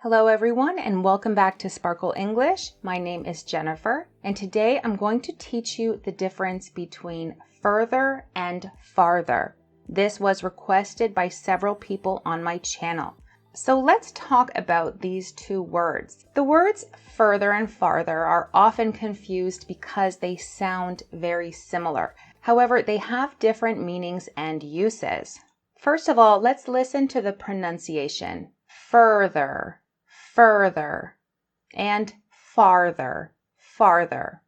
Hello everyone and welcome back to Sparkle English. My name is Jennifer and today I'm going to teach you the difference between further and farther. This was requested by several people on my channel. So let's talk about these two words. The words further and farther are often confused because they sound very similar. However, they have different meanings and uses. First of all, let's listen to the pronunciation. Further, further, and farther, farther.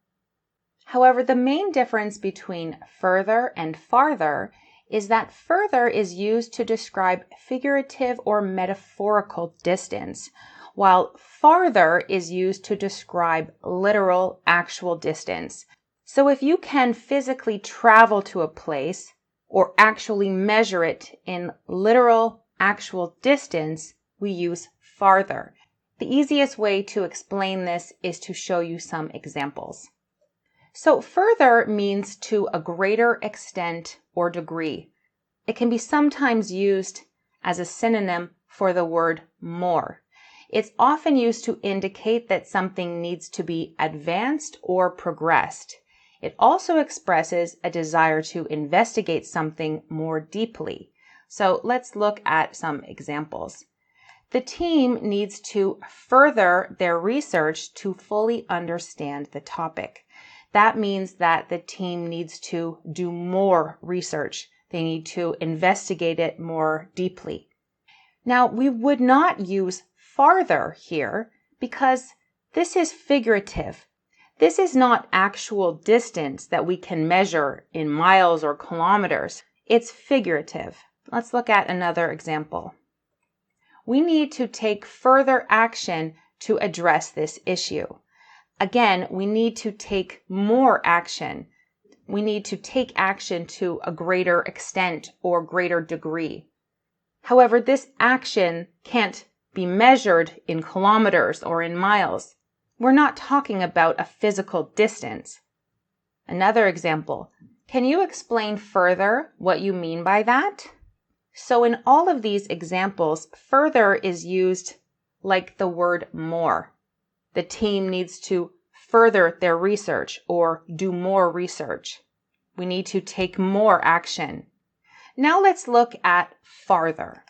However, the main difference between further and farther is that further is used to describe figurative or metaphorical distance, while farther is used to describe literal, actual distance. So if you can physically travel to a place or actually measure it in literal, actual distance, we use farther. The easiest way to explain this is to show you some examples. So further means to a greater extent or degree. It can be sometimes used as a synonym for the word more. It's often used to indicate that something needs to be advanced or progressed. It also expresses a desire to investigate something more deeply. So let's look at some examples. The team needs to further their research to fully understand the topic. That means that the team needs to do more research. They need to investigate it more deeply. Now, we would not use farther here because this is figurative. This is not actual distance that we can measure in miles or kilometers. It's figurative. Let's look at another example. We need to take further action to address this issue. Again, we need to take more action. We need to take action to a greater extent or greater degree. However, this action can't be measured in kilometers or in miles. We're not talking about a physical distance. Another example. Can you explain further what you mean by that? So in all of these examples, further is used like the word more. The team needs to further their research or do more research. We need to take more action. Now let's look at farther.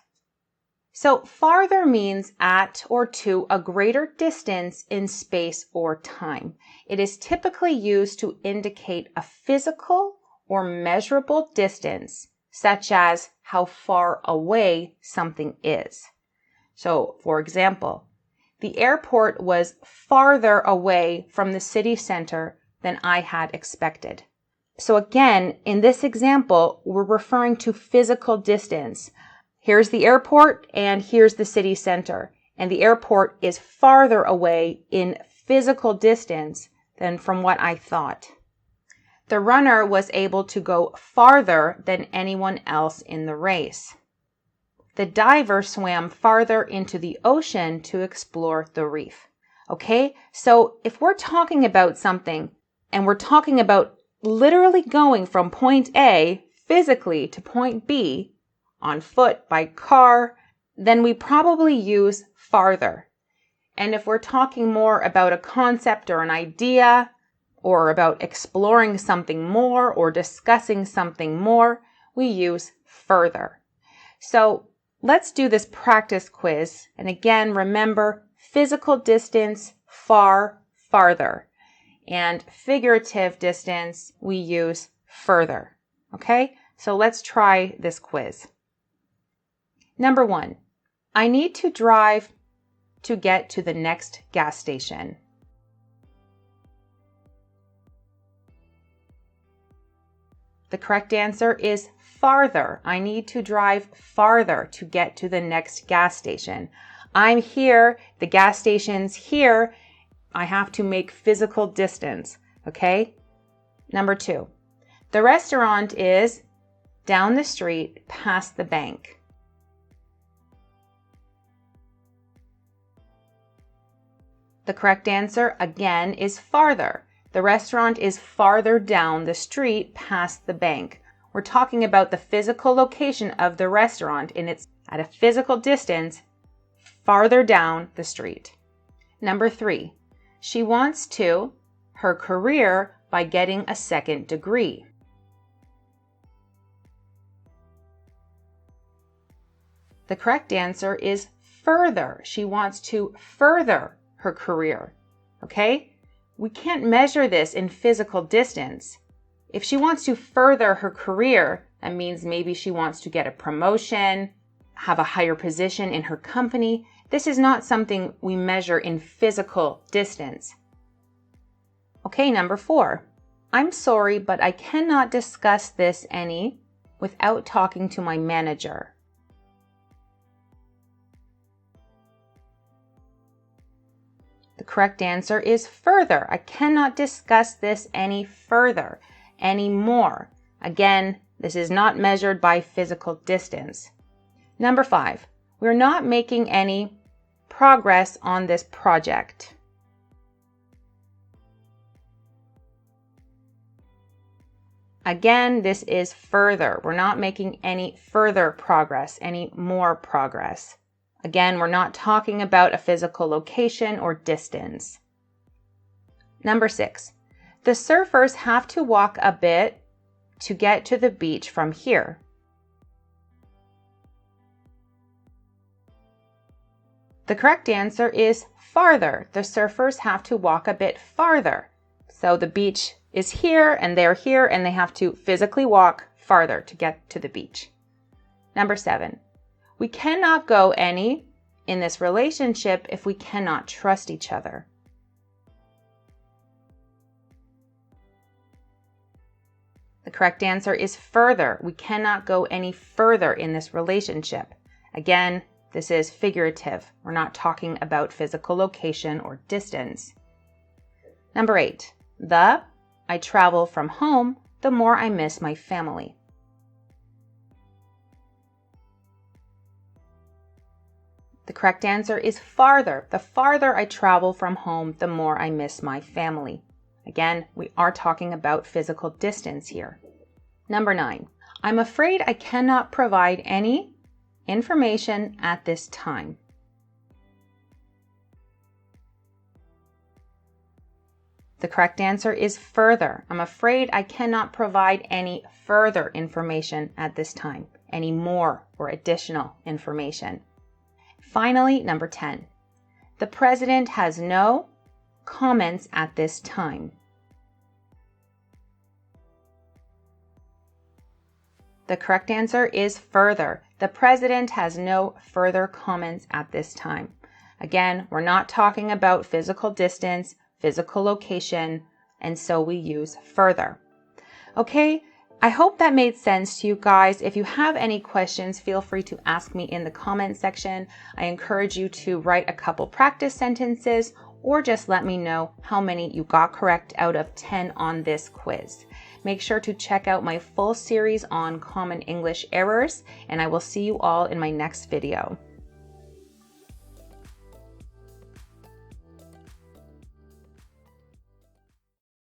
So farther means at or to a greater distance in space or time. It is typically used to indicate a physical or measurable distance, such as how far away something is. So, for example, the airport was farther away from the city center than I had expected. So again, in this example, we're referring to physical distance. Here's the airport and here's the city center. And the airport is farther away in physical distance than from what I thought. The runner was able to go farther than anyone else in the race. The diver swam farther into the ocean to explore the reef. Okay, so if we're talking about something and we're talking about literally going from point A physically to point B on foot, by car, then we probably use farther. And if we're talking more about a concept or an idea, or about exploring something more or discussing something more, we use further. So let's do this practice quiz. And again, remember physical distance, far, farther. And figurative distance, we use further. Okay, so let's try this quiz. Number 1, I need to drive to get to the next gas station. The correct answer is farther. I need to drive farther to get to the next gas station. I'm here, the gas station's here. I have to make physical distance, okay? Number 2, the restaurant is down the street past the bank. The correct answer, again, is farther. The restaurant is farther down the street past the bank. We're talking about the physical location of the restaurant, and it's at a physical distance farther down the street. Number 3, she wants to her career by getting a second degree. The correct answer is further. She wants to further her career. Okay? We can't measure this in physical distance. If she wants to further her career, that means maybe she wants to get a promotion, have a higher position in her company. This is not something we measure in physical distance. Okay, number 4. I'm sorry, but I cannot discuss this any without talking to my manager. The correct answer is further. I cannot discuss this any further, any more. Again, this is not measured by physical distance. Number 5, we're not making any progress on this project. Again, this is further. We're not making any further progress, any more progress. Again, we're not talking about a physical location or distance. Number 6, the surfers have to walk a bit to get to the beach from here. The correct answer is farther. The surfers have to walk a bit farther. So the beach is here and they're here and they have to physically walk farther to get to the beach. Number 7, we cannot go any in this relationship if we cannot trust each other. The correct answer is further. We cannot go any further in this relationship. Again, this is figurative. We're not talking about physical location or distance. Number 8, I travel from home, the more I miss my family. The correct answer is farther. The farther I travel from home, the more I miss my family. Again, we are talking about physical distance here. Number 9, I'm afraid I cannot provide any information at this time. The correct answer is further. I'm afraid I cannot provide any further information at this time, any more or additional information. Finally, number 10, the president has no comments at this time. The correct answer is further. The president has no further comments at this time. Again, we're not talking about physical distance, physical location, and so we use further. Okay, I hope that made sense to you guys. If you have any questions, feel free to ask me in the comment section. I encourage you to write a couple practice sentences or just let me know how many you got correct out of 10 on this quiz. Make sure to check out my full series on common English errors, and I will see you all in my next video.